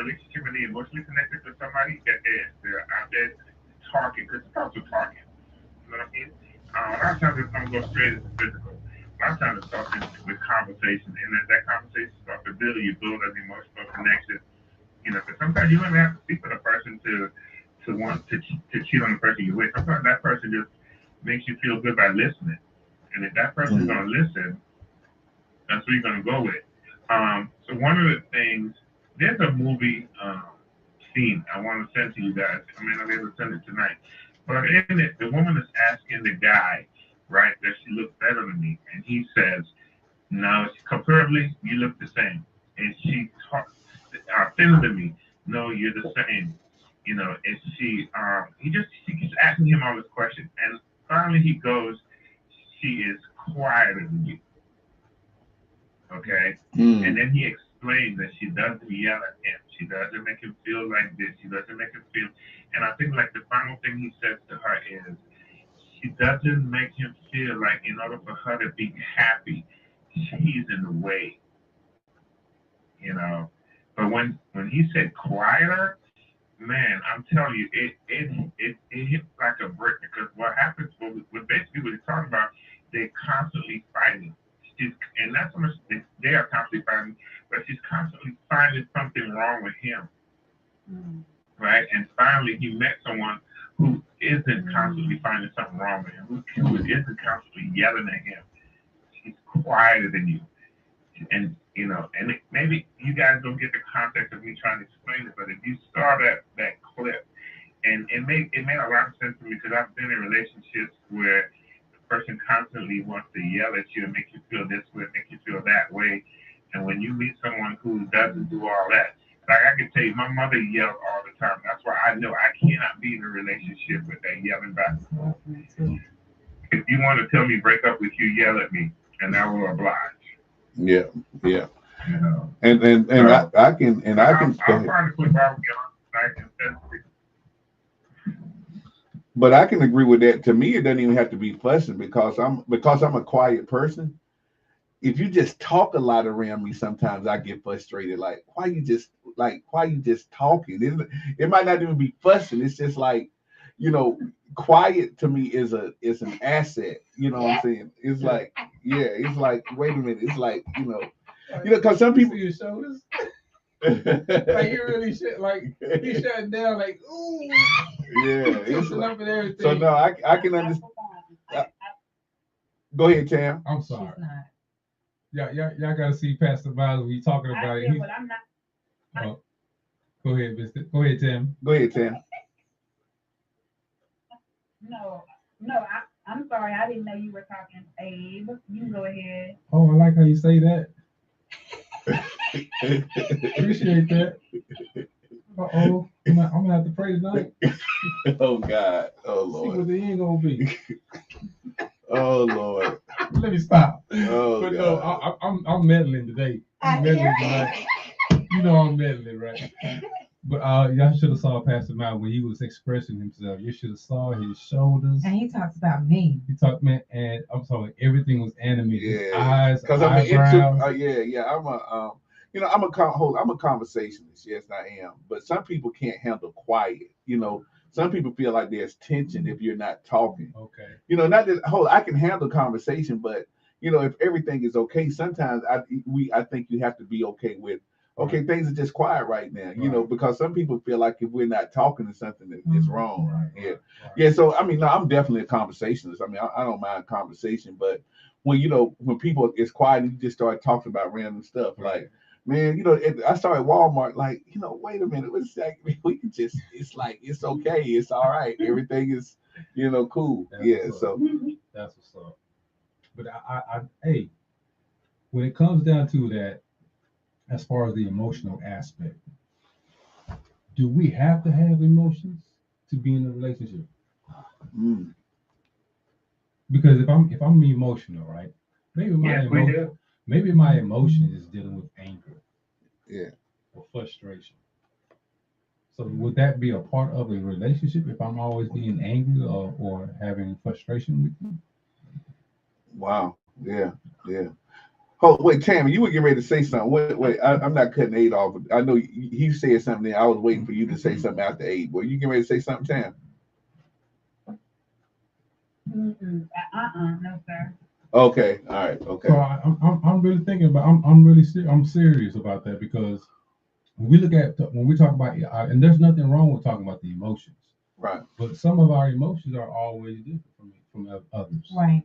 relationship and they're emotionally connected to somebody, that they're out there talking, because it's also talking. You know what I mean? A lot of times it's going to go straight into physical. A lot of times it starts with conversation, and as that conversation starts to build, you build an emotional connection. You know, because sometimes you don't even have to speak for the person to want to cheat on the person you're with. Sometimes that person just makes you feel good by listening, and if that person's Mm. going to listen, that's what you're going to go with. So one of the things, there's a movie scene I want to send to you guys. I mean, I'm able to send it tonight. But in it, the woman is asking the guy, right, that she looks better than me, and he says, "No, comparably, you look the same." And she talks thinner than me. "No, you're the same." You know, and she keeps asking him all this question, and finally he goes, "She is quieter than you." Okay? And Mm. then he explains that she doesn't yell at him. She doesn't make him feel like this. She doesn't make him feel. And I think like the final thing he says to her is, she doesn't make him feel like in order for her to be happy, he's in the way, you know. But when he said quieter, man, I'm telling you, it hit like a brick because what happens, what basically what he's talking about, they're constantly fighting. She's, and not so much they are constantly fighting, but she's constantly finding something wrong with him, right? And finally, he met someone who isn't constantly finding something wrong with him, who isn't constantly yelling at him. She's quieter than you, and you know, and maybe you guys don't get the context of me trying to explain it, but if you saw that clip, and it made a lot of sense to me because I've been in relationships where the person constantly wants to yell at you and make you feel this way, make you feel that way, and when you meet someone who doesn't do all that, like I can tell you, my mother yelled all the time. That's why I know I cannot be in a relationship with that yelling back and forth. If you want to tell me break up with you, yell at me, and I will oblige. Yeah, yeah. You know. And So I can go I'll ahead. find a clip I'll get on tonight and send it But I can agree with that. To me, it doesn't even have to be fussing because I'm a quiet person. If you just talk a lot around me, sometimes I get frustrated. Why you just talking? It might not even be fussing. It's just like, you know, quiet to me is an asset. You know what I'm saying? It's like, yeah, it's like, wait a minute. It's like, because some You people. see your shoulders? Like Yeah, you really shut like he shut down like ooh it's twisting like, up and so everything. no, I can understand. Go ahead, Tam. I'm sorry. Y'all gotta see Pastor Miles when you talking about it. Oh, go ahead, Mister. Go ahead, Tim. Go ahead, Tam. Oh, I like how you say that. Appreciate that. Uh-oh. I'm gonna have to pray tonight. Oh God. Oh See what Lord. the end gonna be. Oh Lord. Let me stop. Oh But no, God. I'm meddling today. I'm meddling tonight. You know I'm meddling, right? But y'all should have saw Pastor Mount when he was expressing himself. You should have saw his shoulders. And he talks about me. He talked, man, and I'm sorry, everything was animated. His Yeah. eyes, Because I'm an intro. eyebrows. Yeah. I'm a conversationalist. Yes, I am. But some people can't handle quiet. Some people feel like there's tension if you're not talking. Okay. Not that whole. I can handle conversation, but if everything is okay, sometimes I think you have to be okay with. Okay, Right. things are just quiet right now, Right. because some people feel like if we're not talking to something that is wrong. Right. Yeah, Right. Right. yeah. So I mean, no, I'm definitely a conversationalist. I mean, I don't mind conversation, but when people is quiet and you just start talking about random stuff, Right. like, man, I saw at Walmart, like, wait a minute, it's like we can just, it's like it's okay, it's all right, everything is, cool. That's Yeah. what's up. So That's what's up. But hey, when it comes down to that, as far as the emotional aspect, do we have to have emotions to be in a relationship? mm, Because if I'm emotional, right? Maybe my yes, we emotion do. maybe my emotion is dealing with anger yeah. or frustration. So would that be a part of a relationship if I'm always being angry or having frustration with you? Wow. Yeah. Yeah. Oh, wait, Tammy, you were getting ready to say something. Wait, I'm not cutting Aid off. I know he said something there. I was waiting for you to say something after Aid. Were you getting ready to say something, Tam? Mm-mm. No, sir. Okay, all right, okay, So I'm really thinking about I'm serious about that because when we look at when we talk about and there's nothing wrong with talking about the emotions, right, but some of our emotions are always different from others. Right.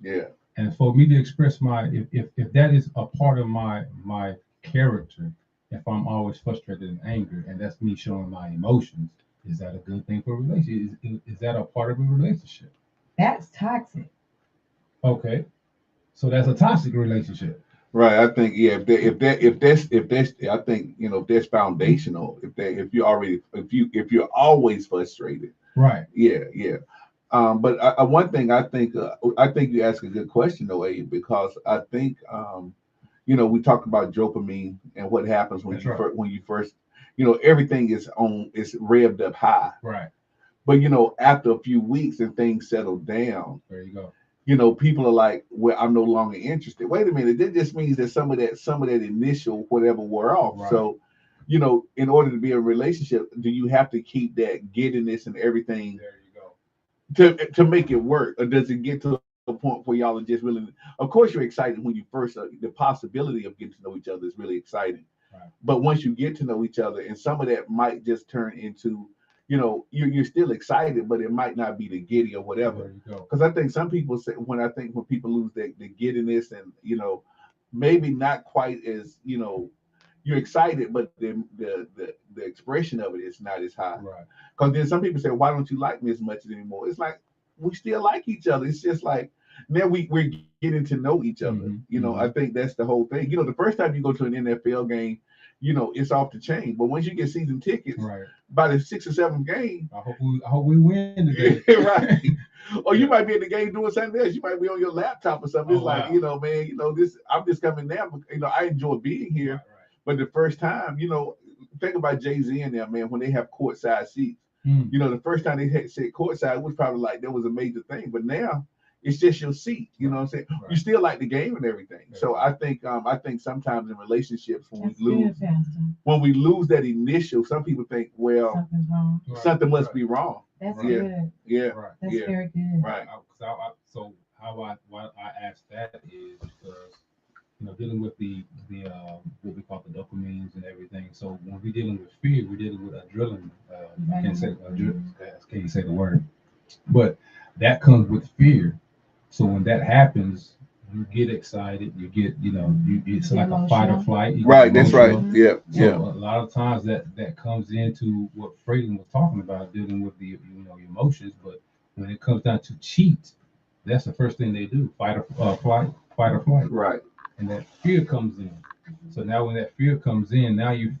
yeah, And for me to express my if that is a part of my character, if I'm always frustrated and angry, and that's me showing my emotions, is that a good thing for a relationship? Is that a part of a relationship? That's toxic. Okay, so that's a toxic relationship. right. I think yeah. If that's, I think if that's foundational. If you already if you're always frustrated, Right. yeah, yeah. But one thing I think you ask a good question though, Abe, because I think we talk about dopamine and what happens when That's right. when you first everything is revved up high. Right. But after a few weeks and things settle down, There you go. people are like, well, I'm no longer interested. Wait a minute, that just means that some of that initial whatever wore off. Right. So, in order to be in a relationship, do you have to keep that giddiness and everything There you go. to make it work, or does it get to a point where y'all are just really? Of course, you're excited when you first. The possibility of getting to know each other is really exciting. Right. But once you get to know each other, and some of that might just turn into, you're still excited, but it might not be the giddy or whatever. There you go. Because I think some people say when people lose the giddiness and maybe not quite as you're excited, but the expression of it is not as high. Right. Because then some people say, why don't you like me as much anymore? It's like we still like each other. It's just like now we're getting to know each other. I think that's the whole thing. The first time you go to an NFL game, it's off the chain. But once you get season tickets, Right. by the sixth or seventh game, I hope we win today. right. Or you Yeah. might be in the game doing something else. You might be on your laptop or something. Oh It's like, wow. man, this I'm just coming now. I enjoy being Right. here. But the first time, think about Jay-Z and them, man, when they have courtside seats. Right. The first time they had said courtside was probably like that was a major thing. But now it's just your seat. You know what I'm saying? Right. You still like the game and everything. There So you go. I think sometimes in relationships That's good, Pastor. when we lose that initial, some people think, well, Something's wrong. Right. something must Right. be wrong. That's Right. Yeah. good. Yeah. Right. That's Yeah. very good. Right. So how why I asked that is because dealing with the what we call the dopamines and everything. So when we're dealing with fear, we're dealing with adrenaline. I can't say I can't say the word, but that comes with fear. So when that happens, you get excited. You get it's like a fight or Emotional. flight. You get Right. That's right. emotional. Yeah. So Yeah. a lot of times that comes into what Fraydon was talking about, dealing with the your emotions. But when it comes down to cheat, that's the first thing they do: fight or flight, Right. and that fear comes in. So now when that fear comes in, now you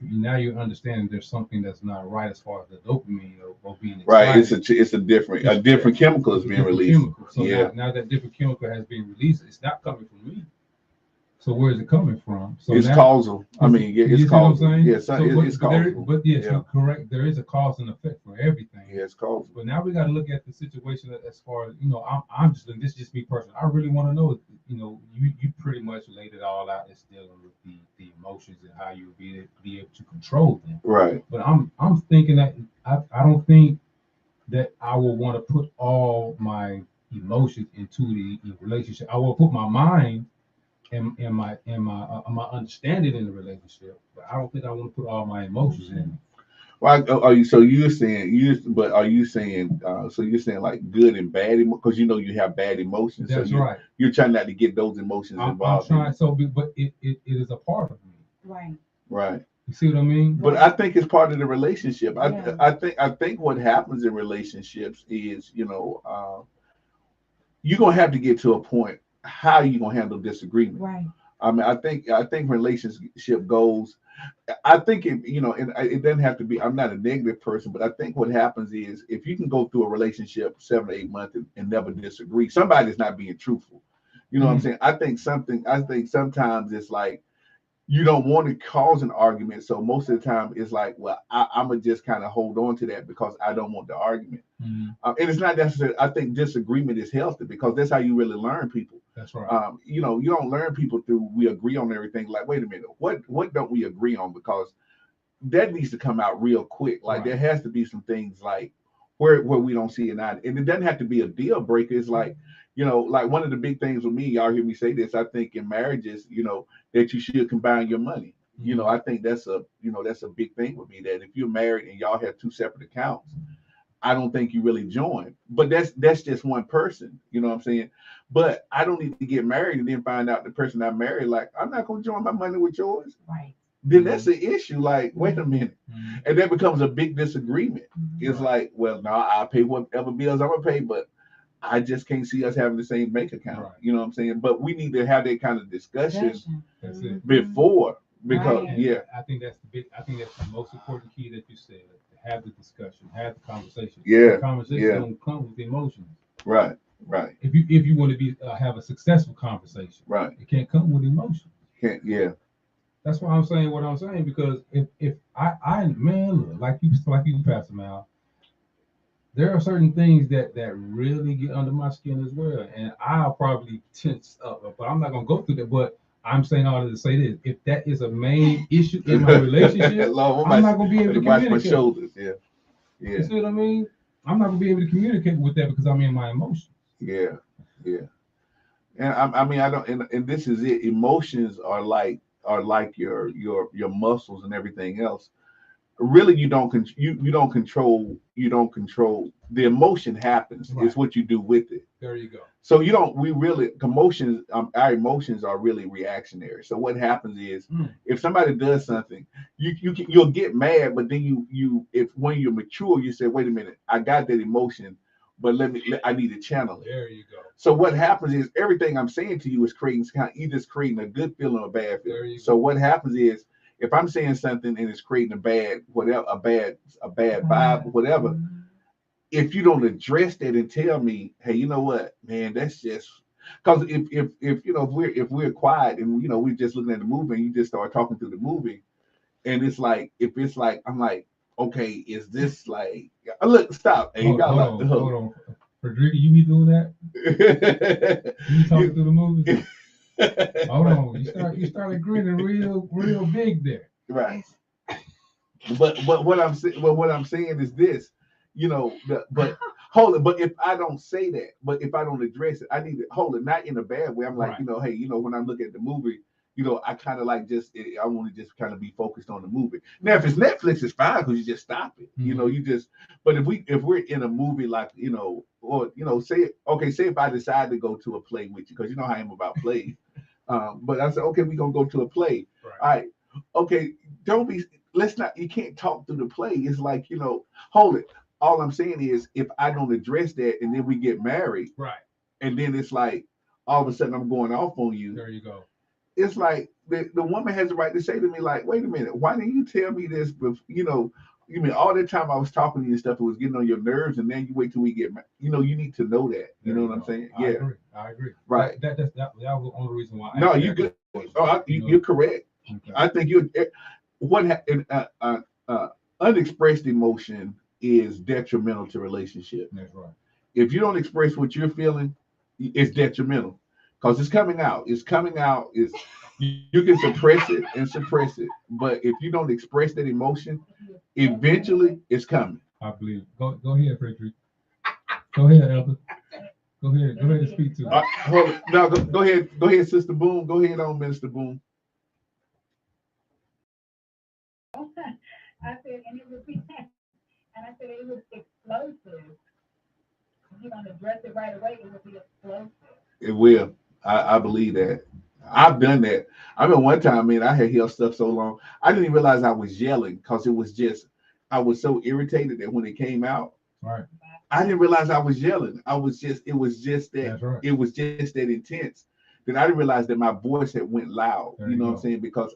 understand there's something that's not right as far as the dopamine or being Right. excited. It's a different chemical is It's a being different released. chemical. So Yeah. now that different chemical has been released, it's not coming from me. So where is it coming from? So It's now causal. I mean, yeah, you it's see what I'm causal. saying? Yeah, it's But there, causal. but yes, Yeah. you're correct. There is a cause and effect for everything. Yeah, it's causal. But now we got to look at the situation as far as I'm just this is just me personally. I really want to know. You pretty much laid it all out. It's dealing with the emotions and how you be able to control them. Right. But I'm thinking that I don't think that I will want to put all my emotions into the relationship. I will put my mind and my understanding in the relationship, but I don't think I want to put all my emotions in it. Well, are you? So you're saying but are you saying? So you're saying like good and bad because you have bad emotions. So That's right. you're trying not to get those emotions I'm involved in trying it. but it is a part of me. Right. Right. You see what I mean? But I think it's part of the relationship. Yeah. I think what happens in relationships is you're gonna have to get to a point how you gonna handle disagreement. Right. I mean, I think relationship goals. I think and it doesn't have to be. I'm not a negative person, but I think what happens is if you can go through a relationship 7 or 8 months and never disagree, somebody's not being truthful. You know what I'm Mm. saying? I think sometimes it's like you don't want to cause an argument. So most of the time, it's like, well, I'm gonna just kind of hold on to that because I don't want the argument. And it's not necessarily. I think disagreement is healthy because that's how you really learn people. That's right. You don't learn people through we agree on everything. Like, wait a minute, what don't we agree on? Because that needs to come out real quick. Like Right. there has to be some things like where we don't see it now, and it doesn't have to be a deal breaker. It's like like one of the big things with me, y'all hear me say this. I think in marriages, that you should combine your money. I think that's a big thing with me. That if you're married and y'all have two separate accounts, I don't think you really join. But that's just one person. You know what I'm saying? But I don't need to get married and then find out the person I married like I'm not going to join my money with yours. Right. Then that's the issue. Like, wait a minute. Mhm. And that becomes a big disagreement. It's like, well, no, I'll pay whatever bills I'm gonna pay, but I just can't see us having the same bank account. Right. You know what I'm saying? But we need to have that kind of discussion That's it. before, because Right. yeah, I think that's the most important key that you said. To have the discussion, have the conversation. Yeah, The conversation yeah. don't come with emotions. right, If you want to be have a successful conversation, right. it can't come with emotion. Yeah, That's why I'm saying what I'm saying, because if I man, look, like you Pastor Mal, there are certain things that really get under my skin as well, and I'll probably tense up, but I'm not gonna go through that. But I'm saying all to say this: if that is a main issue in my relationship, Lord, I'm not gonna be able to watch my communicate. shoulders. Yeah, yeah, You see what I mean? I'm not gonna be able to communicate with that because I'm in my emotions. yeah, yeah. And I mean, I don't, and this is it. Emotions are like your muscles and everything else. Really, you don't control the emotion happens. Right. It's what you do with it. There you go. So you don't we really emotions our emotions are really reactionary. So what happens is if somebody does something, you'll get mad, but then if when you're mature, you say, wait a minute, I got that emotion, but I need to channel it. There you go. So what happens is everything I'm saying to you is creating either it's creating a good feeling or a bad There feeling. you So go. what happens is if I'm saying something and it's creating a bad whatever a bad vibe whatever, if you don't address that and tell me, hey, you know what, man, that's just because if we're quiet and we're just looking at the movie and you just start talking through the movie, and it's like if it's like I'm like, okay, is this like look, stop, hey, you got Hold on. Frederica, you be doing that? You be talking through the movie? Hold on. You started grinning real big there. right. But what I'm saying is this, but hold it. But if I don't say that, but if I don't address it, I need to hold it, not in a bad way. I'm like, Right. hey, when I look at the movie, I kind of like I want to just kind of be focused on the movie. Now, if it's Netflix, it's fine because you just stop it. Mhm. You just. But if we're in a movie like or say if I decide to go to a play with you because you know how I am about plays. But I said, okay, we're gonna go to a play. Right. All right. Okay, don't be let's not you can't talk through the play. It's like, hold it. All I'm saying is if I don't address that and then we get married Right. and then it's like all of a sudden I'm going off on you, There you go. it's like the woman has the right to say to me, like, wait a minute, why didn't you tell me this you mean all the time I was talking to you and stuff, it was getting on your nerves, and then you wait till we get married. You need to know that. You There know you what I'm go. saying? I Yeah. agree. I agree. Right. That was the only reason why I No, asked you that good. question, You're correct. Okay. I think unexpressed emotion is detrimental to relationship. That's right. If you don't express what you're feeling, it's detrimental because it's coming out. It's coming out. You can suppress it, but if you don't express that emotion, eventually it's coming. I believe. Go ahead, Frederick. Go ahead, Elder. Go ahead. Go ahead and speak to it. Hold it. No, go ahead, Sister Boom. Go ahead on, Minister Boom. I said, and it would be, and I said it was explosive. If you don't address it right away, it would be explosive. It will. I believe that. I've done that. I remember one time, man, I had held stuff so long, I didn't even realize I was yelling because it was just, I was so irritated that when it came out, Right. I didn't realize I was yelling. It was just that, That's right. it was just that intense. That I didn't realize that my voice had went loud. There You you know what go. I'm saying? Because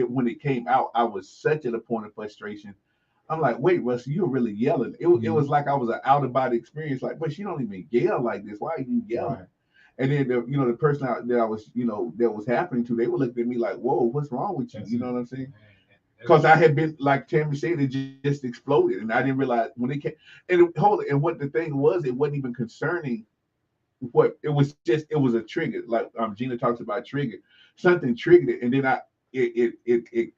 when it came out, I was such at a point of frustration. I'm like, wait, Russ, you're really yelling. It was like I was an out of body experience. Like, but you don't even yell like this. Why are you yelling? Right. And then the person that I was, that was happening to, they were looking at me like, "Whoa, what's wrong with you?" That's You know it. what I'm saying? Man, Because I had been, like Tammy said, it just exploded, and I didn't realize when it came. And what the thing was, it wasn't even concerning what it was. It was a trigger. Like Gina talks about trigger. Something triggered it, and then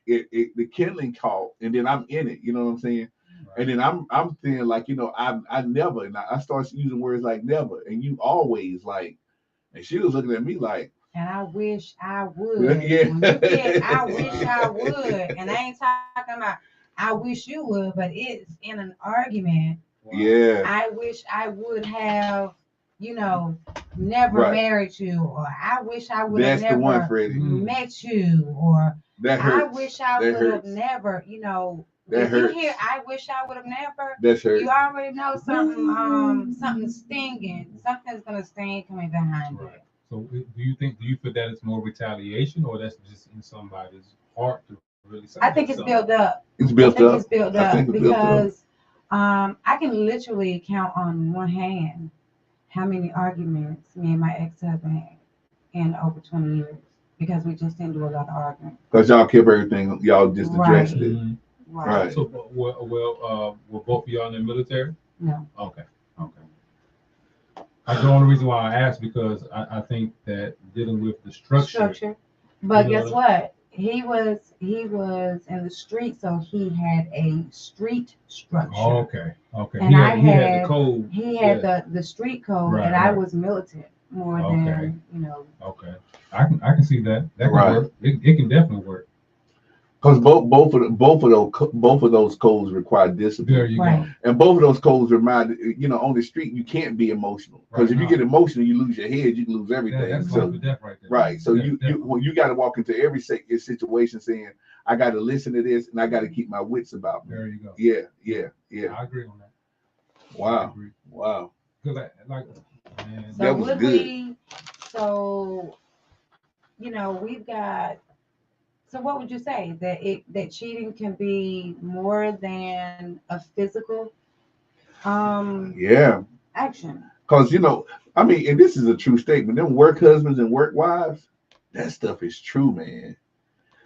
the kindling caught, and then I'm in it. You know what I'm saying? And right. then I'm saying like, I never, and I started using words like never and you always like, and she was looking at me like, And I wish I would. yeah, When you said I wish Wow. I would, and I ain't talking about I wish you would, but it's in an argument. Wow. yeah, I wish I would have, you know, never right. married you, or I wish I would have That's the one, never Freddie. Mm. met you, or That I hurts. wish I That would have hurts. never, That if you hear hurts. I wish I would have never, That's you hurt. already know something stinging, something's gonna sting coming behind Right. it. So do you feel that it's more retaliation, or that's just in somebody's heart to really say I think it's something? built up. It's I built think it's up. built I up think it's built up. because I can literally count on one hand how many arguments me and my ex-husband had in over 20 years because we just didn't do a lot of arguing. Because y'all kept everything, y'all just addressed Right, it. Mhm. right. Right. So, were both of y'all in the military? No. Okay. Okay. The only reason why I asked because I think that dealing with the structure, Structure. you But guess know. what? He was in the street, so he had a street structure. Okay. Okay. And I He had the had code. he had Yeah. the street code, and Right. I Right. was militant more Okay. than Okay. I can see that. That can Right. work. It can definitely work. Because both of those codes require There discipline, you right. go. and both of those codes remind on the street you can't be emotional because Right. if you Now get emotional you lose your head, you can lose that, everything. that's life So or death right there. right, so Definitely. you got to walk into every situation saying I got to listen to this and I got to keep my wits about me. There you go. Yeah, Yeah. yeah, yeah. I agree on that. I Wow, agree. wow, Because man, So that was would good. we? So we've got. So what would you say that cheating can be more than a physical Yeah, action? because I mean, and this is a true statement. Them work husbands and work wives, that stuff is true, man.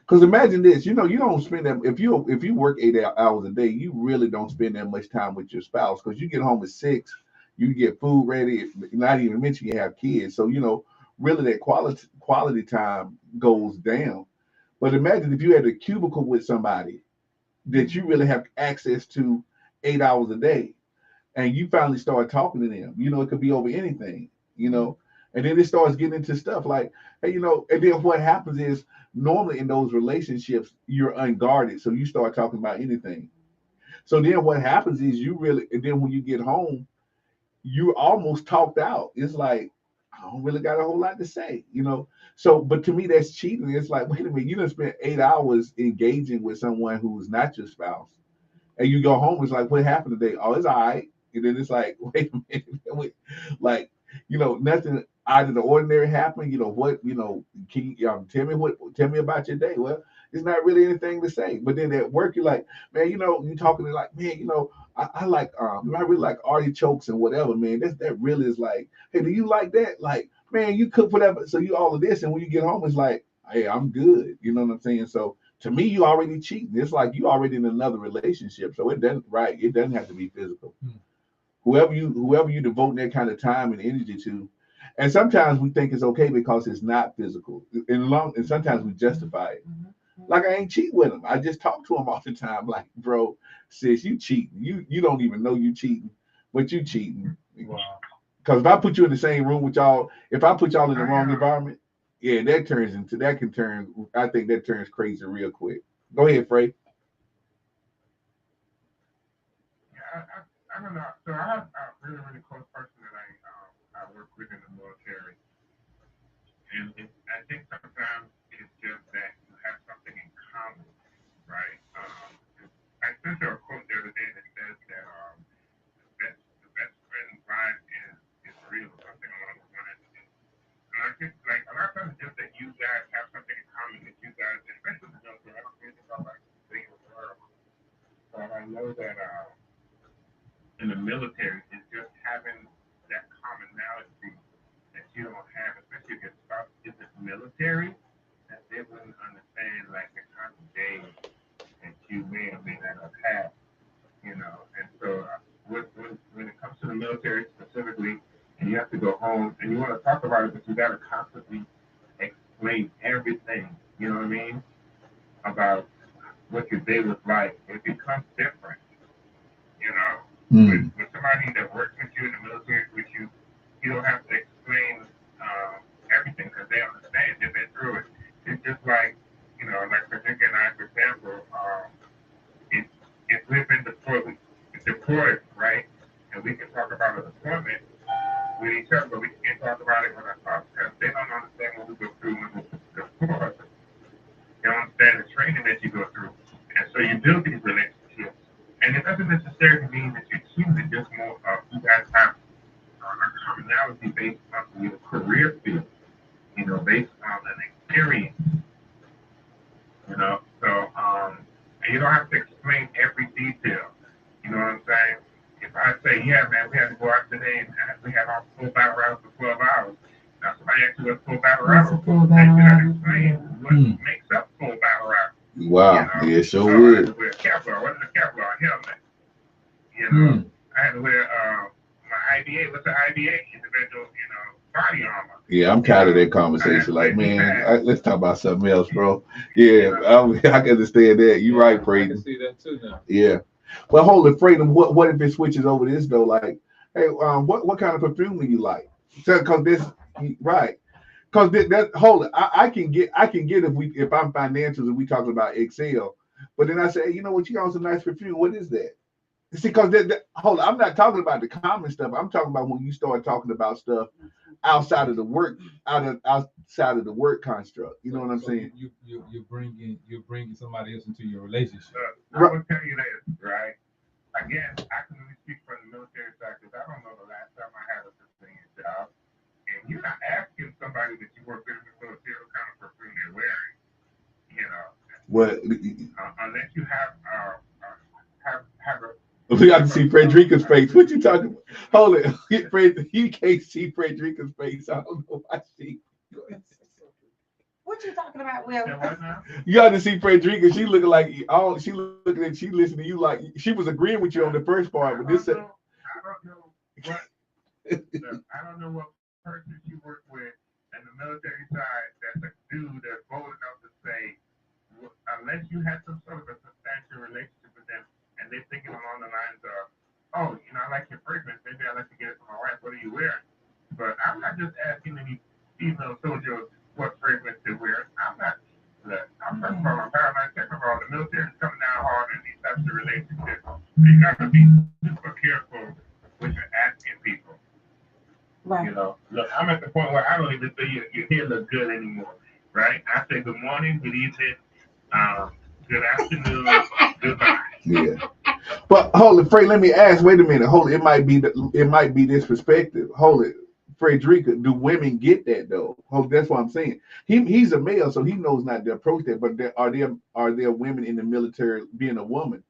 Because imagine this, you don't spend that if you work 8 hours a day, you really don't spend that much time with your spouse because you get home at 6, you get food ready, not even mention you have kids. So really that quality time goes down. But imagine if you had a cubicle with somebody that you really have access to 8 hours a day, and you finally start talking to them. It could be over anything. And then it starts getting into stuff like, hey, and then what happens is normally in those relationships, you're unguarded. So you start talking about anything. So then what happens is and then when you get home, you almost talked out. It's like, I don't really got a whole lot to say. So, but to me, that's cheating. It's like, wait a minute, you done spent 8 hours engaging with someone who's not your spouse and you go home, it's like, what happened today? Oh, it's all right. And then it's like, wait a minute, like, nothing out of the ordinary happened. Can you tell me about your day? Well, it's not really anything to say. But then at work, you're like, man, you talking to like, man, I like I really like artichokes and whatever, man. That really is like, hey, do you like that? Like, man, you cook whatever. So you all of this, and when you get home, it's like, hey, I'm good. You know what I'm saying? So to me, you already cheating. It's like you already in another relationship. So it doesn't right. It doesn't have to be physical. Hmm. Whoever you devote that kind of time and energy to, and sometimes we think it's okay because it's not physical. And sometimes we justify it. Like I ain't cheating with him. I just talk to him all the time. Like, bro, sis, you cheating. You don't even know you cheating, but you cheating. Wow. Because if I put you in the same room with y'all, if I put y'all in the I wrong environment, yeah, that can turn. I think that turns crazy real quick. Go ahead, Frey. yeah, I don't know. So I have a really really close person that I work with in the military, and I think sometimes it's just that you have something in common, right? I sent her a quote the other day that says that the best friend vibe is real, something along those lines. And I think like a lot of times just that you guys have something in common that you guys, especially the military. I don't think about like the big world, but I know that in the military is just having that commonality that you you don't have, especially if your spouse isn't military, that they wouldn't understand like the kind of days that you may or may not have had, you know. And so when it comes to the military specifically, and you have to go home and you want to talk about it, but you got to constantly explain everything, you know what I mean, about what your day was like. It becomes different, you know. With somebody that works with you in the military with you don't have to explain everything because they understand. They've been through it. It's just like, you know, like Patricia and I, for example, if, if we've been deployed, right, and we can talk about a deployment with each other, but we can't talk about it with our spouse because they don't understand what we go through when we're deployed. They don't understand the training that you go through. And so you build these relationships. And it doesn't necessarily mean that you're cheating, it's just more of you guys have a commonality based on your career field, you know, based on an experience, you know. So, and you don't have to explain every detail. You know what I'm saying? If I say, yeah, man, we had to go out today and we had our full battle rounds for 12 hours. Now, somebody asks you what full battle round is, they should explain what makes up full battle round. Wow, you know? yeah, sure I would. had to wear Kevlar. What is a Kevlar helmet? You know, I had to wear my IBA. What's an IBA? Individual, you know, body armor. Yeah, I'm tired of that conversation. Like, man, let's talk about something else, bro. Yeah, I can understand that. You're right, Fraden. I can see that too now. Yeah. Well, hold it, Fraden. What if it switches over this though? Like, hey, what kind of perfume do you like? Because this, right? Because that hold it, I can get if I'm financials and we talking about Excel, but then I say, hey, you know what, you got some nice perfume. What is that? See, because hold on, I'm not talking about the common stuff. I'm talking about when you start talking about stuff outside of the work, outside of the work construct. You know what I'm saying? You're bringing somebody else into your relationship. I will tell you this, right? Again, I can only speak from the military side because I don't know the last time I had a civilian job. And you're not asking somebody that you work with in the military what kind of perfume they're wearing, you know. What? Unless you have a. We got to see Frederica's face. What you talking about? Hold it. Fred, you can't see Frederica's face. I don't know why she. What you talking about, Will? You got to see Frederica. She looking like she looking at, she listening to you like she was agreeing with you on the first part, but this. I don't know what. I don't know what person you work with in the military side that's a dude that's bold enough to say, unless you had some sort of a substantial relationship with them, and they're thinking along the lines of, oh, you know, I like your fragrance, maybe I like to get it for my wife. What are you wearing? But I'm not just asking any female soldier what fragrance they're wearing. I'm not. I'm first of all, I'm paranoid. Second of all, the military is coming down hard in these types of relationships. You got to be super careful when you're asking people. Right. You know, look, I'm at the point where I don't even say your hair look good anymore, right? I say good morning, good evening, good afternoon, goodbye. Yeah. But hold it, Fred. Let me ask. Wait a minute. Hold it. It might be this perspective. Hold it, Frederica. Do women get that though? Hold. That's what I'm saying. He's a male, so he knows not to approach that. But are there women in the military? Being a woman,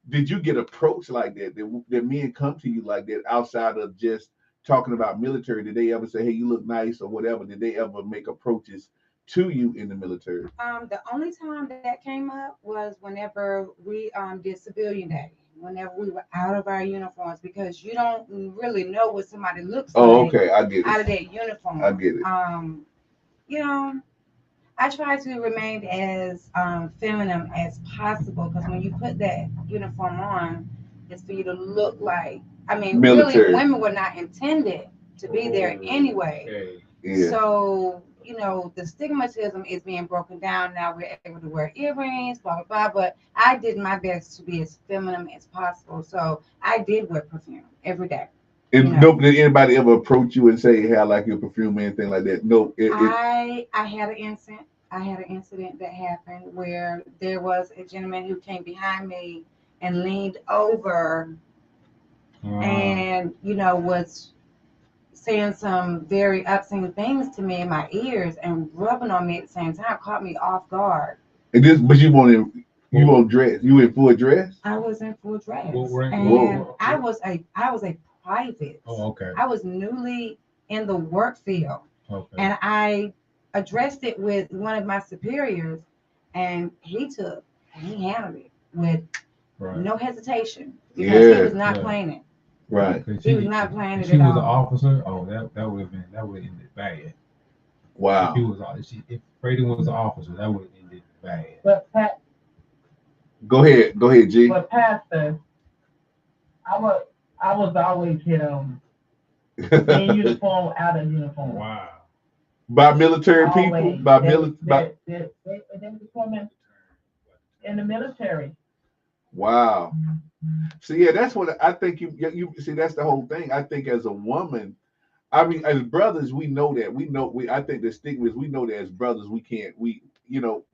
did you get approached like that? That men come to you like that outside of just talking about military? Did they ever say, hey, you look nice or whatever? Did they ever make approaches to you in the military? The only time that came up was whenever we did civilian day, whenever we were out of our uniforms, because you don't really know what somebody looks like. Okay, I get it. Out of that uniform. I get it. You know, I try to remain as feminine as possible, because when you put that uniform on, it's for you to look like. I mean, military. Really, women were not intended to be there anyway. Okay. Yeah. So, you know, the stigmatism is being broken down now. We're able to wear earrings, blah, blah, blah. But I did my best to be as feminine as possible. So I did wear perfume every day. And did anybody ever approach you and say, hey, I like your perfume or anything like that? No. I had an incident. I had an incident that happened where there was a gentleman who came behind me and leaned over and, you know, was saying some very obscene things to me in my ears and rubbing on me at the same time, caught me off guard. And but you won't dress. You in full dress? I was in full dress. And I was a private. Oh, okay. I was newly in the work field. Okay. And I addressed it with one of my superiors, and he handled it with Right. no hesitation because he Yeah, was not Yeah. playing it. right. Cause He was not playing if it she at was an all. officer, oh, that would have ended bad. If he Wow. was if Brady was an officer, that would have ended bad. But Go ahead, G. Pastor, I was I was always hit on in uniform, out of uniform. Wow. By military people, Always. by They mili- by they they they they was women in the military. wow. See, yeah, that's what I think you see. That's the whole thing. I think as a woman, I mean, as brothers, we know that. I think the stigma is we know that as brothers, we can't.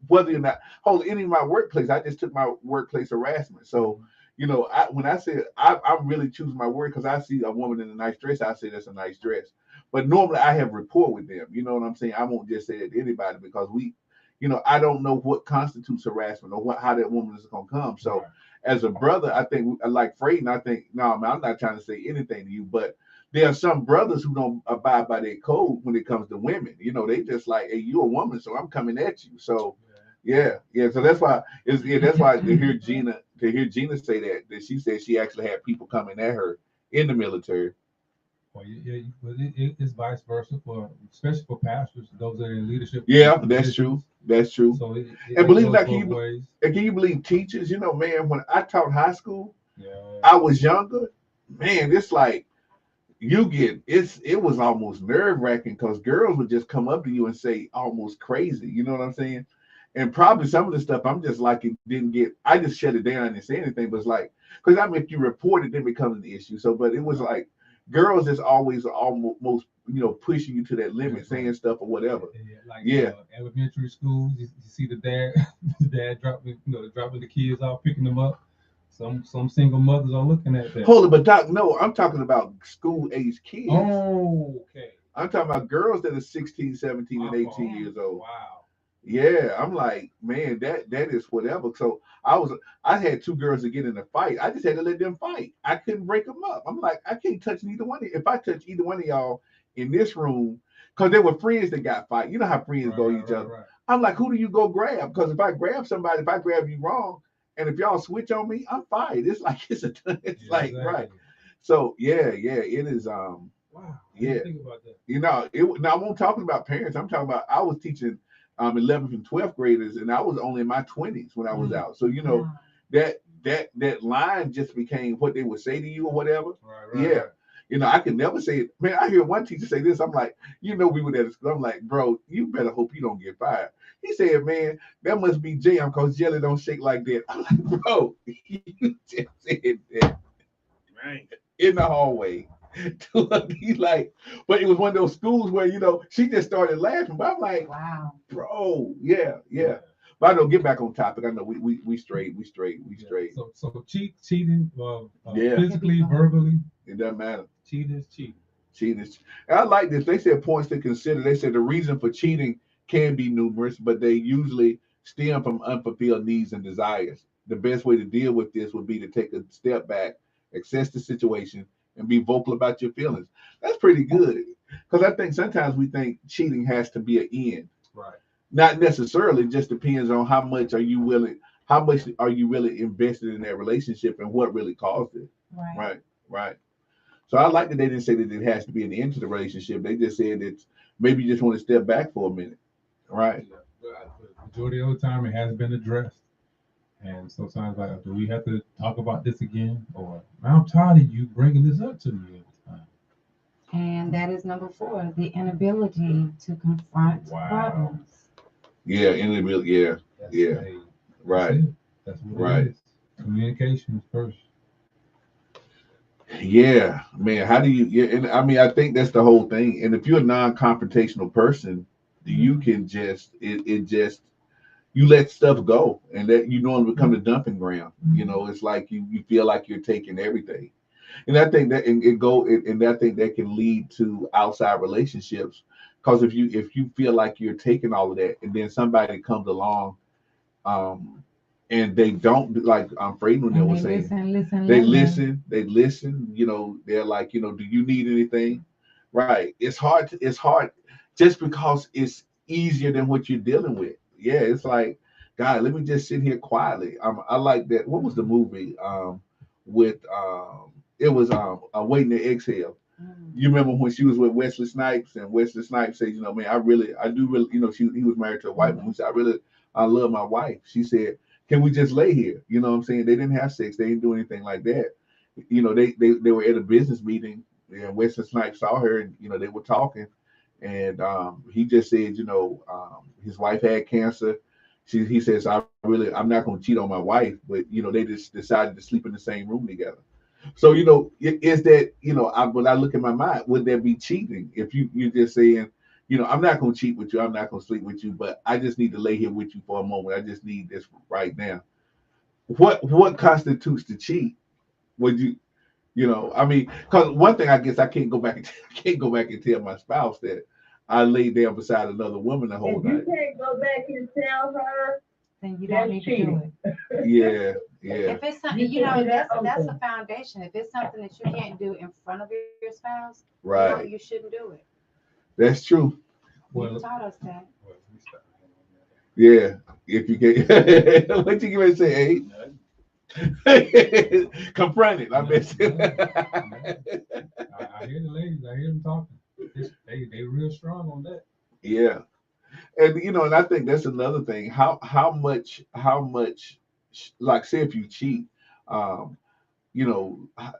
Whether or not, hold any of my workplace, I just took my workplace harassment. So, when I say I'm really choosing my word because I see a woman in a nice dress, I say that's a nice dress. But normally I have rapport with them. You know what I'm saying? I won't just say that to anybody because I don't know what constitutes harassment or how that woman is going to come. So, Right. as a brother, I think, like Frayden, I think, no, man, I'm not trying to say anything to you, but there are some brothers who don't abide by their code when it comes to women. They just like, hey, you a woman, so I'm coming at you. So yeah. So that's why to hear Gina say that she said she actually had people coming at her in the military. Well, but it's vice versa for, especially for pastors, those that are in leadership Yeah, that's true. positions. That's true. So And it believe it or goes not, both ways. can you believe teachers? Man, when I taught high school, Yeah. I was younger. Man, it's like it was almost nerve wracking because girls would just come up to you and say almost crazy. You know what I'm saying? And probably some of the stuff I'm just like it didn't get. I just shut it down and didn't say anything. But it's like because I mean, if you report it, then it becomes an issue. So, but it was like girls is always almost pushing you to that limit, That's right. saying stuff or whatever. Yeah, like Yeah. Elementary schools, you see the dad, the dad dropping the kids off, picking them up. Some single mothers are looking at that. Hold it, but Doc, no, I'm talking about school age kids. Oh, okay. I'm talking about girls that are 16, 17, and My 18 fault. years old. Wow. Yeah, I'm like, man, that is whatever. So I had two girls that get in a fight. I just had to let them fight. I couldn't break them up. I'm like, I can't touch neither one. If I touch either one of y'all in this room, because there were friends that got fight. You know how friends go each other. Right. I'm like, who do you go grab? Because if I grab somebody, if I grab you wrong, and if y'all switch on me, I'm fired. It's like it's Yeah, like exactly. right. So yeah, it is Wow. I yeah. didn't think about that. Now I won't talking about parents. I'm talking about I was teaching 11th and 12th graders, and I was only in my 20s when I was out. So Wow. that line just became what they would say to you or whatever. Right. Yeah. I could never say it. Man, I hear one teacher say this. I'm like, we were at school. I'm like, bro, you better hope you don't get fired. He said, man, that must be jam because jelly don't shake like that. I'm like, bro, you just said that Right. in the hallway. He's like, but it was one of those schools where she just started laughing. But I'm like, Wow. bro, yeah. But I know, get back on topic. I know we straight. So cheating, Yeah. physically, verbally, It doesn't matter. cheating is cheating. Cheating. And I like this. They said points to consider. They said the reason for cheating can be numerous, but they usually stem from unfulfilled needs and desires. The best way to deal with this would be to take a step back, assess the situation, and be vocal about your feelings. That's pretty good. Because I think sometimes we think cheating has to be an end. Right. Not necessarily, just depends on how much are you really invested in that relationship and what really caused it. Right. Right. So I like that they didn't say that it has to be an end to the relationship. They just said that maybe you just want to step back for a minute. Right. Yeah. But majority of the time, it has been addressed. And sometimes, like, do we have to talk about this again? Or I'm tired of you bringing this up to me every time. And that is number 4, the inability to confront problems. Yeah, inability. Yeah. Yeah. Hey, Right. That's what Right. it is. Communication first. Yeah, man. How do you? Yeah, and I mean, I think that's the whole thing. And if you're a non-confrontational person, you can it just you let stuff go, and that you normally become the dumping ground. It's like you feel like you're taking everything, and I think that and I think that can lead to outside relationships. Because if you feel like you're taking all of that, and then somebody comes along, um, and they don't like Freddie And was they saying. listen. They listen, they're like, do you need anything? Right. It's hard. just because it's easier than what you're dealing with. Yeah, it's like, God, let me just sit here quietly. I like that. What was the movie? With it was Waiting to Exhale. You remember when she was with Wesley Snipes, and Wesley Snipes said, man, I do really, he was married to a white woman. He said, I love my wife. She said, can we just lay here? You know what I'm saying? They didn't have sex. They didn't do anything like that. They were at a business meeting, and Wesley Snipes saw her, and they were talking, and he just said, his wife had cancer. He says, I'm not going to cheat on my wife, but they just decided to sleep in the same room together. So is that when I look at my mind, would there be cheating if you're just saying, I'm not going to cheat with you, I'm not going to sleep with you, but I just need to lay here with you for a moment. I just need this right now. What constitutes the cheat? Would I mean, because one thing, I guess I can't go back and I can't go back and tell my spouse that I laid there beside another woman the whole If you night. can't go back and tell her, Then you that's don't need to do cheating. it. Yeah, yeah, If it's something, You can do that that's open. a foundation. If it's something that you can't do in front of your spouse, right. you shouldn't do it. That's true. Well, You taught us that. well, let me stop. Yeah. If you can, what you gonna say, Abe? Confront it. I bet you. I hear the ladies. I hear them talking. They real strong on that. Yeah, and and I think that's another thing. How much like say if you cheat, um,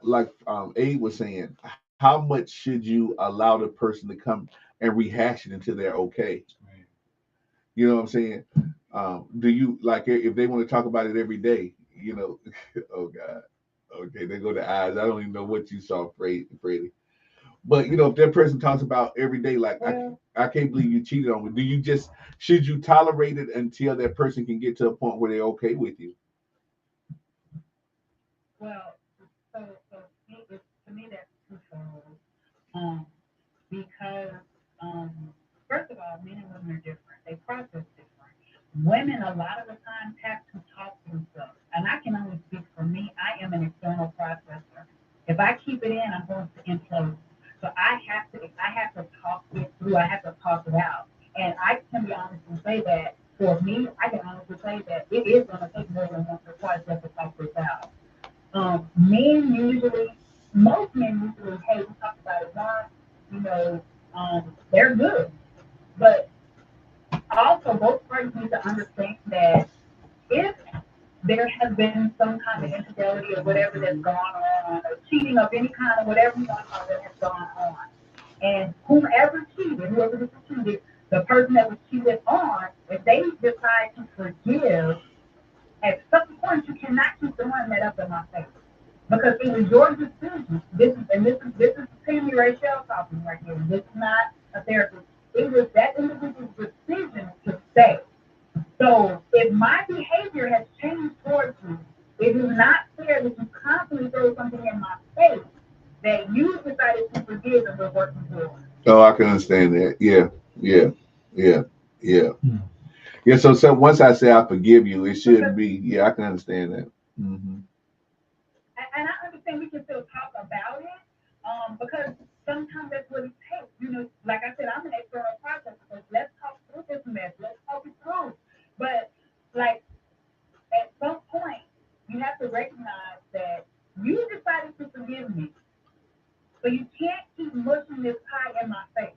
like Abe was saying, how much should you allow the person to come and rehash it until they're okay? Man. You know what I'm saying? Do you like if they want to talk about it every day? Oh God. Okay, there go the eyes. I don't even know what you saw, Freddie. But if that person talks about every day, like Well, I can't believe you cheated on me. Should you tolerate it until that person can get to a point where they're okay with you? well, so to me that's twofold. Um, because first of all, men and women are different. They process different. Women a lot of the time have to talk themselves, and I can only speak for me. I am an external processor. If I keep it in, I'm going to implode. So I have to talk it through. I have to talk it out. And I can be honest and say that for me, I can honestly say that it is going to take more than once or twice just to talk this out. Men usually, most men usually, hey, we talked about it once, they're good. But also, both parties need to understand that if there has been some kind of infidelity or whatever that's gone on, or cheating of any kind, or whatever you want to call it, has gone on, and whoever was cheated, the person that was cheated on, if they decide to forgive, at some point you cannot keep throwing that up in my face because it was your decision. This is Tammy Rachel talking right here. This is not a therapist. It was that individual's decision to stay. So if my behavior has changed towards you, it is not fair that you constantly throw something in my face that you decided to forgive and we're working towards. Oh, I can understand that. Yeah, yeah, yeah, yeah, Hmm. yeah. So once I say I forgive you, it shouldn't Because be. Yeah, I can understand that. Hmm. and I understand we can still talk about it, because sometimes that's what it takes. Like I said, I'm an external processor. So let's talk through this mess. Let's talk it through. But like at some point, you have to recognize that you decided to forgive me, so you can't keep mushing this pie in my face.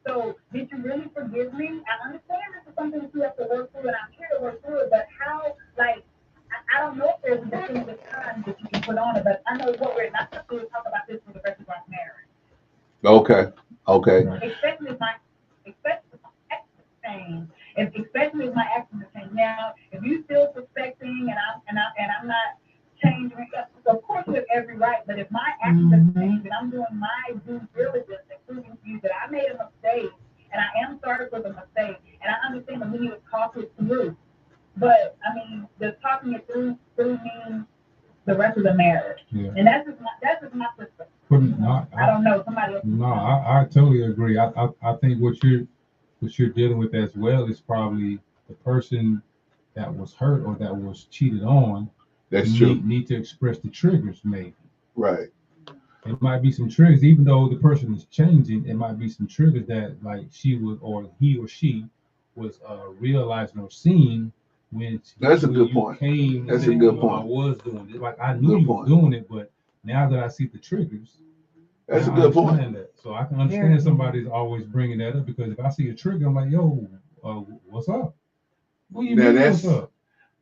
So did you really forgive me? I understand this is something that you have to work through, and I'm here to work through it. But how, like, I don't know if there's a definitive time that you can put on it, but I know what we're not supposed to do is talk about this for the rest of our marriage. Okay, okay. Right. Especially if my actions have changed. Now, if you still suspecting and I'm not changing, of course you have every right. But if my actions have changed and I'm doing my due diligence and proving to you that I made a mistake and I am sorry for the mistake and I understand that we need to talk it through. But I mean, does talking it through mean the rest of the marriage? Yeah. And that's just my perspective. But no, I don't know. Somebody else. no, I totally agree. I think what you're dealing with as well is probably the person that was hurt or that was cheated on That's true. need to express the triggers maybe. Right. It might be some triggers, even though the person is changing. It might be some triggers that like she was, or he or she was realizing or seeing when That's a when good you point. came and That's a said, good you know, I point. was doing it. Like I knew Good you was point. doing it, but now that I see the triggers, That's a now I good point. understand that. So I can Very understand good. somebody's always bringing that up because if I see a trigger, I'm like, yo, what's up? What do you Now mean, what's up?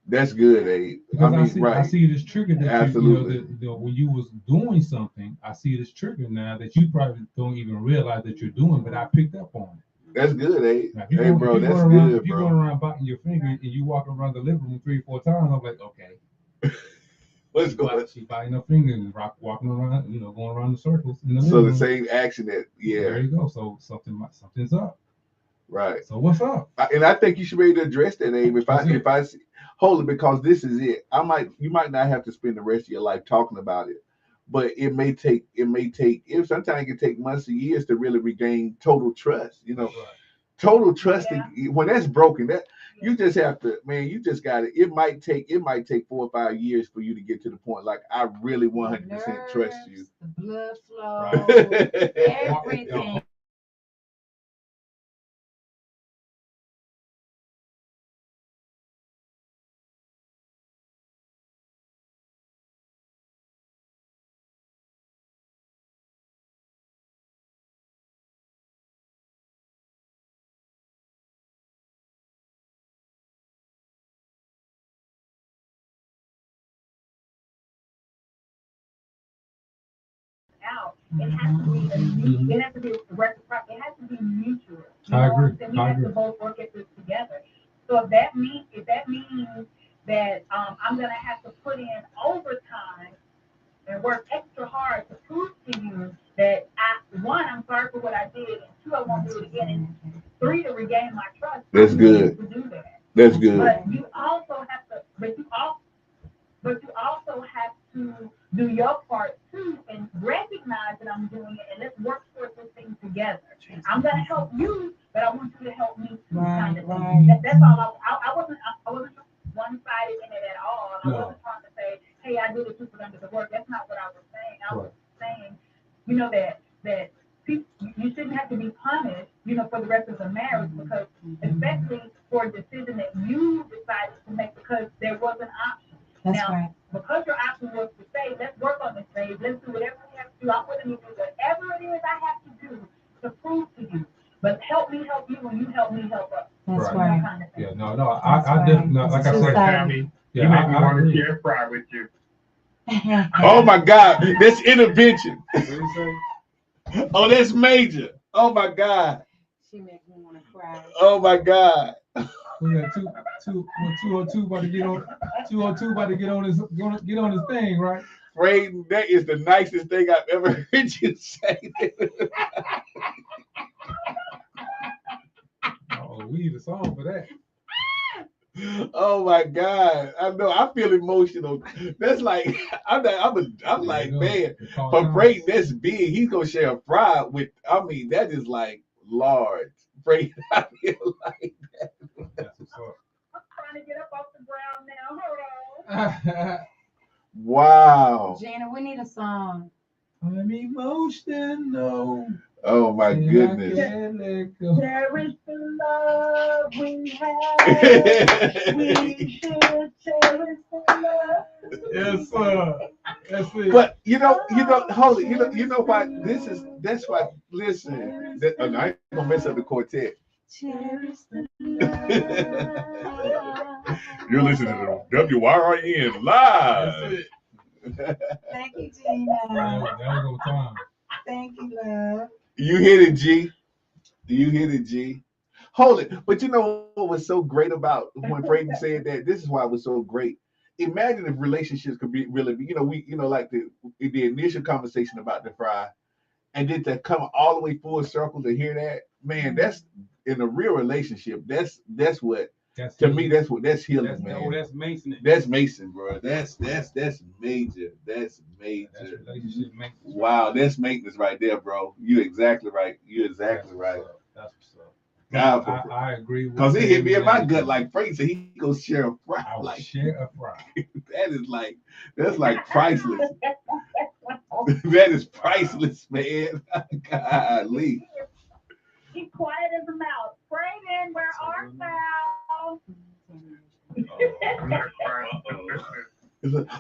that's good, Abe. I Because mean, I right. see this trigger that you know, Absolutely. when you was doing something, I see this trigger now that you probably don't even realize that you're doing, but I picked up on it. That's good, Abe. Now, Hey, bro, that's good, if you're going bro. around biting your finger and you walk around the living room 3 or 4 times, I'm like, okay, What's going? she biting her finger and walking around, you know, going around the circles in the So living the room. same action that, There yeah, you go. So something's up. right. So what's up? And I think you should be able to address that, Abe. That's it. If I see, hold it, because this is it. You might not have to spend the rest of your life talking about it, but if sometimes it can take months or years to really regain total trust. You know, Right. total trust. Yeah. When that's broken, that you just have to, man. You just got it. It might take 4 or 5 years for you to get to the point. Like I really 100% trust you. The blood flow, Right. everything. Out. It has to be it has to be reciprocal. It has to be mutual. You I know what agree. I'm saying? We I have to agree. both work at this together. So if that means that I'm gonna have to put in overtime and work extra hard to prove to you that I'm sorry for what I did, and two, I won't do it again, and three, to regain my trust. That's I'm good. willing to do that. That's good. But you also have to. But you also have to do your part too and recognize that I'm doing it and let's work towards this thing together. I'm gonna help you, but I want you to help me too, kind of thing. Right. That's all. I wasn't one-sided in it at all. I No. wasn't trying to say, hey, I did it too for them to work. That's not what I was saying. I was Right. saying, that people, you shouldn't have to be punished, for the rest of the marriage because, especially for a decision that you decided to make because there was an option. That's Now, right. because your option was to say, let's work on this stage, let's do whatever we have to do. I'm willing to do whatever it is I have to do to prove to you. But help me help you and you help me help us. That's Right. right. Kind of thing. Yeah. No. That's I right. definitely, It's like I said, two-sided. Tammy, yeah, you make me I want to agree. share a fry with you. Oh my God, that's intervention. What do you say? Oh, that's major. Oh my God. She makes me want to cry. Oh my God. We got 202 about to get on 202 about to get on his thing, right? Braden, that is the nicest thing I've ever heard you say. Oh, we need a song for that. Oh my God. I know I feel emotional. That's like I'm like, man, for Braden, that's big. He's gonna share a fry with, I mean, that is like large. Braden, I feel like That's what's up. I'm trying to get up off the ground now. Hold on. wow. Gina, we need a song. I'm emotional. Oh my and goodness. I can't let go. Cherish the love we have. We should cherish the love. Yes, sir. That's it. But hold it. You know what? That's why. Listen, I ain't gonna mess up the quartet. Cherish the You're listening to WYRN live. That's it. Thank you, Gina. That was on time. Thank you, love. You hit it, G. You hit it, G. Hold it. But you know what was so great about when Braden said that? This is why it was so great. Imagine if relationships could be really, like the initial conversation about the fry, and then to come all the way full circle to hear that, man, that's in a real relationship. That's what. That's To healing. me, that's healing, man. That's Mason. That's Mason, bro. That's major. That's major. That's relationship maintenance. Wow, that's maintenance right there, bro. You're exactly right. You're exactly right. That's what's up. God, I agree with because it hit me in my Tammy. gut like Frank said he goes share a fry. I will Like share a fry. that's like priceless. That is priceless, man. Golly. Keep quiet as a mouse. Brayden, where art thou? I'm not crying.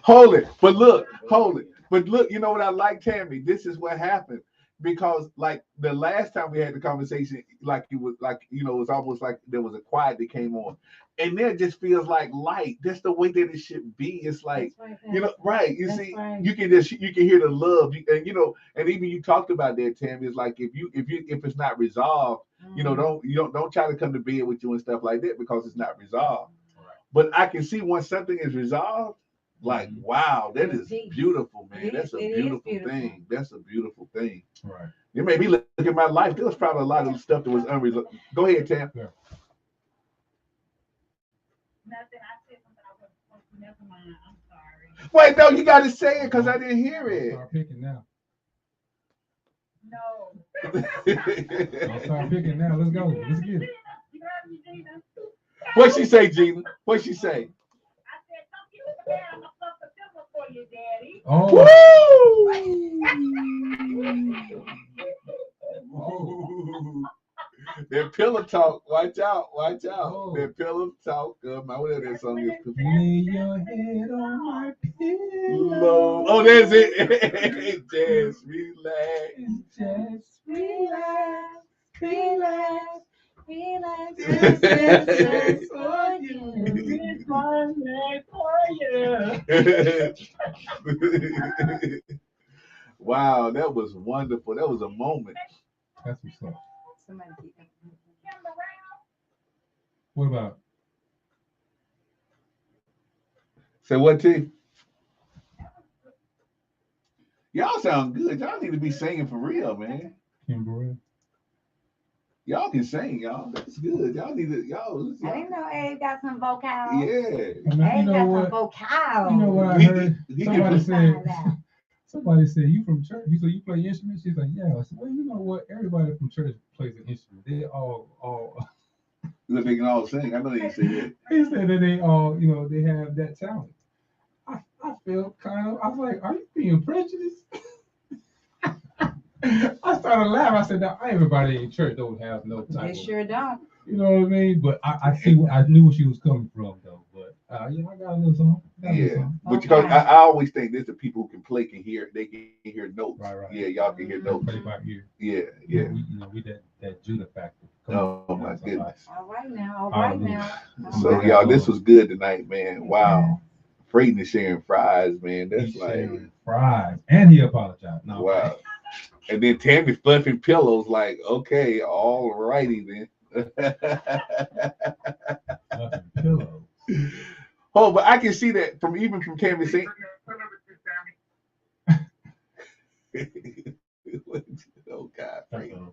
Hold it. But look, hold it. But look, you know what I like, Tammy? This is what happened. Because like the last time we had the conversation, like it was like, you know, it was almost like there was a quiet that came on. And there just feels like light. That's the way that it should be. It's like, Right, you know, right. You That's see, right. you can hear the love. And you know, and even you talked about that, Tammy. It's like if it's not resolved, you know, don't try to come to bed with you and stuff like that because it's not resolved. But I can see once something is resolved, like, wow, that is beautiful, man. That's a beautiful thing. That's a beautiful thing. Right. It made me look at my life. There was probably a lot of stuff that was unresolved. Go ahead, Tam. Yeah. Nothing. I said something I wasn't. Never mind. I'm sorry. Wait, no, you got to say it because I didn't hear it. Start picking now. No. Don't start picking now. Let's go. Let's get it. You heard me, Gina? What she say, Gina? What she say? I said, come get the bed. I'm going to fuck the pillow for you, Daddy. Oh. Woo! That pillow talk. Watch out. Watch out. Oh. That pillow talk. Whatever that song is. Lay your head on my pillow. Low. Oh, that's it. Just relax. Just relax, relax, relax. Just for you. It's my leg for you. Wow, that was wonderful. That was a moment. That's what's up. Somebody keep it. What about? Say what, T? Y'all sound good. Y'all need to be singing for real, man. Kimberly? Y'all can sing, y'all. That's good. Y'all need to, y'all. I didn't know Abe got some vocals. Yeah. And Abe you know got what? some vocals. You know what I He- heard? he Somebody can- said. Somebody said, you from church? You said you play instruments? She's like, yeah. I said, well, you know what? Everybody from church plays an instrument. They all. Look, they can all sing. I know they can say that. He said that they all, you know, they have that talent. I feel kind of. I was like, are you being prejudiced? I started laughing. I said, now everybody in church don't have no type They of, sure don't. you know what I mean? But I see. I knew where she was coming from though. But yeah, I got a little something. Yeah. But because I always think there's the people who can play can hear. They can hear notes. Right. Yeah, y'all can hear notes. Play by ear. Yeah. We that Judah factor. Oh my goodness. All right now. All right now. So y'all, this was good tonight, man. Wow. Frayden is sharing fries, man. That's He's like sharing fries, and he apologized. No, wow. And then Tammy fluffing pillows, like, okay, all righty then. fluffing pillows. Oh, but I can see that from Tammy saying. Oh God, Frayden.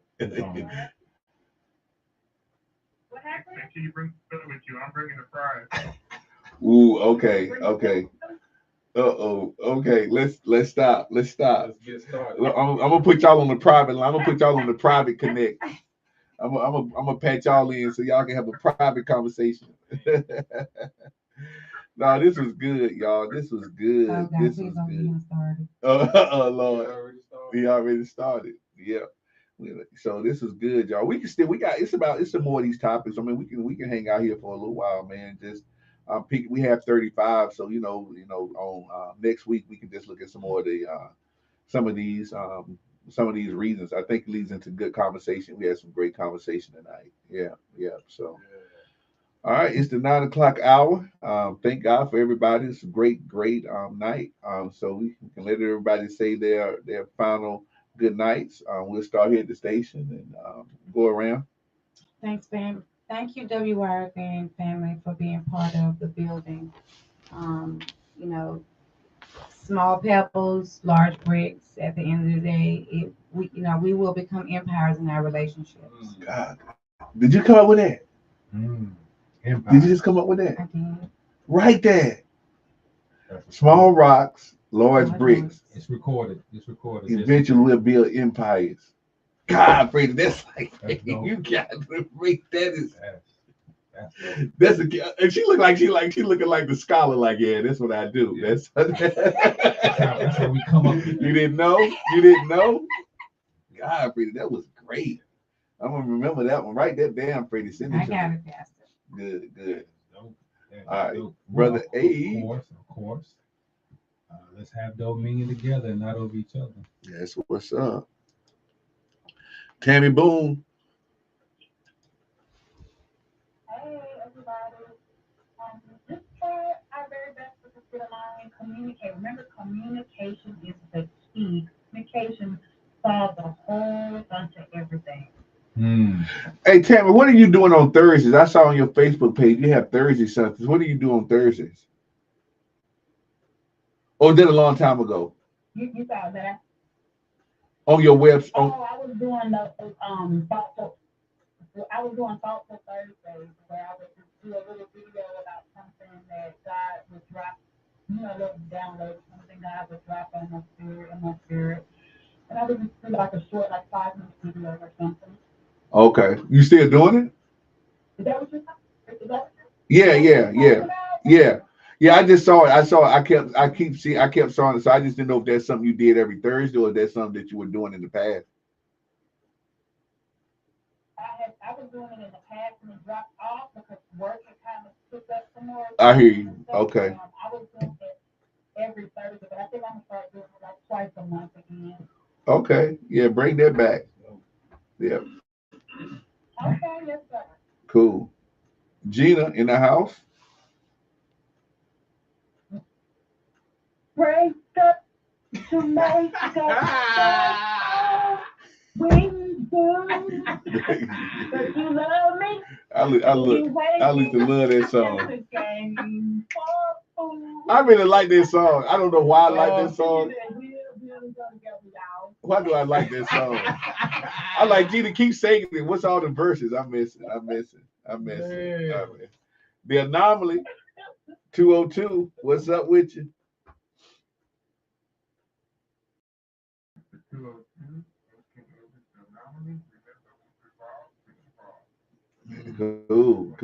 What happened? Make sure you bring the pillow with you. I'm bringing the fries. Ooh, okay. Okay. Let's stop. Let's get started. I'm gonna put y'all on the private line. I'm gonna put y'all on the private connect. I'm gonna patch y'all in so y'all can have a private conversation. No, this was good, y'all. This was good. Oh, God, This please was don't get good. him started. Oh Lord, he already started. Yeah. So this is good, y'all. We got it's some more of these topics. I mean, we can hang out here for a little while, man. Just we have 35, so you know on next week we can just look at some more of the some of these reasons. I think it leads into good conversation. We had some great conversation tonight. Yeah. So all right, it's the 9:00 hour. Thank God for everybody. It's a great night. So we can let everybody say their final good nights. We'll start here at the station and go around. Thanks, fam. Thank you, WYRN family, for being part of the building. You know, small pebbles, large bricks. At the end of the day, we will become empires in our relationships. God, did you come up with that? Empire. Did you just come up with that? I did. Right there. Small rocks, large Large bricks. It's recorded. Eventually we'll build empires. God, Brady, that's like That's dope. you got to break that is. That's a, and she looking like the scholar. Like, yeah, that's what I do. Yeah. That's That's how we come up with you that. didn't know. You didn't know. God, Freddie, that was great. I'm gonna remember that one. Write that down, Freddie. Send it I to got me. it, Pastor. Good. So, All right, so, brother of A. course. Let's have dominion together and not over each other. That's what's up. Tammy Boone. Hey, everybody. Just try our very best to just get along and communicate. Remember, communication is the key. Communication solves a whole bunch of everything. Hey Tammy, what are you doing on Thursdays? I saw on your Facebook page you have Thursday something. What do you do on Thursdays? Oh, did a long time ago You saw that? on your website. Oh, I was doing the thoughtful. I was doing thoughtful Thursdays where I would just do a little video about something that God would drop, a little download, something God would drop on my spirit, and I would just do like a short, like 5 minute video or something. Okay, you still doing it? Is that what you're talking? Is that Yeah, what yeah, you're yeah, talking about? yeah, yeah. I just saw it. I saw it. I kept saw it. So I just didn't know if that's something you did every Thursday or if that's something that you were doing in the past. I was doing it in the past and it dropped off because work had kind of took up some more I hear time you. and stuff. Okay, I was doing it every Thursday, but I think I'm gonna start doing it like twice a month again. okay, yeah. Bring that back. Yeah, Okay, yes, sir. cool. Gina in the house. Break up to make up stuff. We do, but you love me. I look. You I used to love that song. the game for food. I really like this song. I don't know why I like this song. Why do I like this song? I like Gina keep singing it. What's all the verses? I'm missing. The anomaly 202. What's up with you? Cool.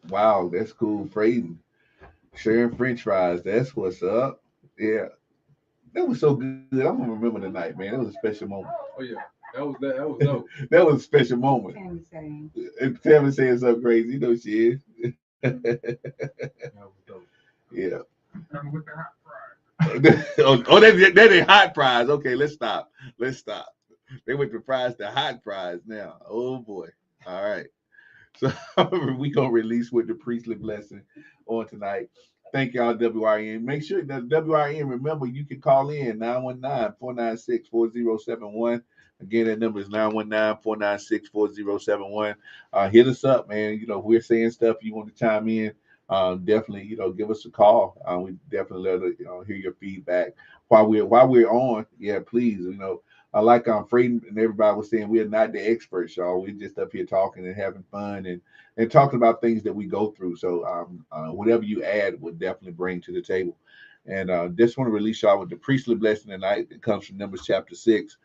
Wow, that's cool. Fraden sharing French fries. That's what's up. Yeah, that was so good. I'm gonna remember the night, man. It was a special moment. Oh yeah, that was dope. That was a special moment. Tammy saying. And Tammy saying something crazy. You know she is. That was dope. Yeah. With the hot That ain't hot fries. Okay, let's stop. They went from fries to hot fries now. Oh boy. All right. So we gonna release with the priestly blessing on tonight. Thank y'all, WYRN. Make sure that WYRN, remember you can call in 919-496-4071. Again, that number is 919-496-4071. Hit us up, man. You know, if we're saying stuff you want to chime in, definitely, give us a call. We definitely let hear your feedback while we're on. Yeah, please, I like Fred and everybody was saying we are not the experts, y'all. We're just up here talking and having fun and talking about things that we go through. So whatever you add would definitely bring to the table. And just want to release y'all with the priestly blessing tonight. It comes from Numbers chapter 6,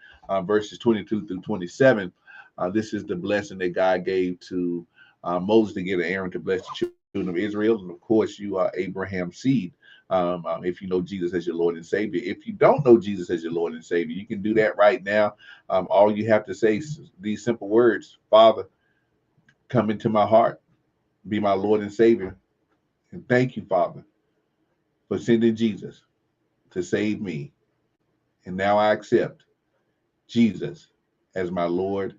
verses 22 through 27. This is the blessing that God gave to Moses to give to Aaron to bless the children of Israel. And of course, you are Abraham's seed. If you know Jesus as your Lord and Savior. If you don't know Jesus as your Lord and Savior, you can do that right now. All you have to say is these simple words: Father, come into my heart, be my Lord and Savior. And thank you, Father, for sending Jesus to save me. And now I accept Jesus as my Lord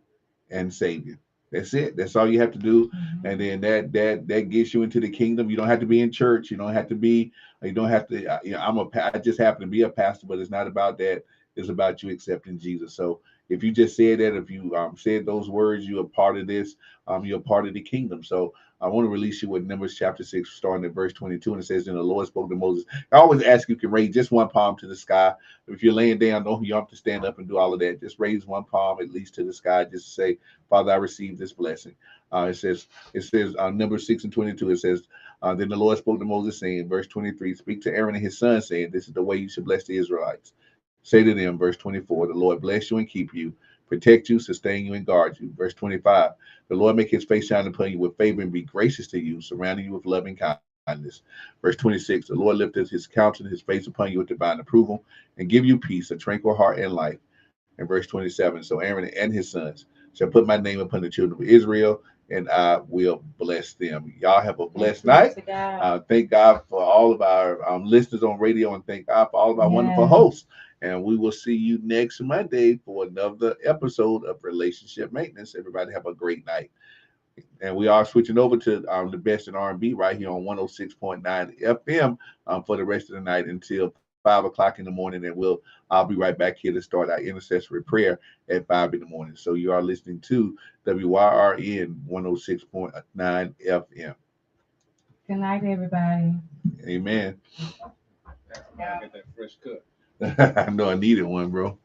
and Savior. That's it. That's all you have to do. Mm-hmm. And then that gets you into the kingdom. You don't have to be in church. You don't have to be. You don't have to. I just happen to be a pastor, but it's not about that. It's about you accepting Jesus. So if you just said that, if you said those words, you're a part of this. You're a part of the kingdom. So I want to release you with Numbers chapter 6, starting at verse 22, and it says, "And the Lord spoke to Moses." I always ask you can raise just one palm to the sky. If you're laying down, you don't have to stand up and do all of that. Just raise one palm at least to the sky, just to say, Father, I receive this blessing. It says Numbers 6 and 22. It says, then the Lord spoke to Moses, saying, verse 23, speak to Aaron and his son, saying, this is the way you should bless the Israelites. Say to them, verse 24, the Lord bless you and keep you. protect you, sustain you, and guard you. Verse 25, the Lord make his face shine upon you with favor and be gracious to you, surrounding you with loving kindness. Verse 26, the Lord lift his countenance, his face upon you with divine approval, and give you peace, a tranquil heart and life. And verse 27, so Aaron and his sons shall put my name upon the children of Israel, and I will bless them. Y'all have a blessed night. Thank God for all of our listeners on radio, and thank God for all of our wonderful hosts. And we will see you next Monday for another episode of Relationship Maintenance. Everybody have a great night. And we are switching over to the best in R&B right here on 106.9 FM for the rest of the night until 5 o'clock in the morning. And I'll be right back here to start our intercessory prayer at 5 in the morning. So you are listening to WYRN 106.9 FM. Good night, everybody. Amen. I get that fresh cut. I know I needed one, bro.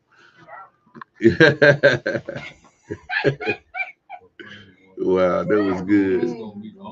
Wow, that was good.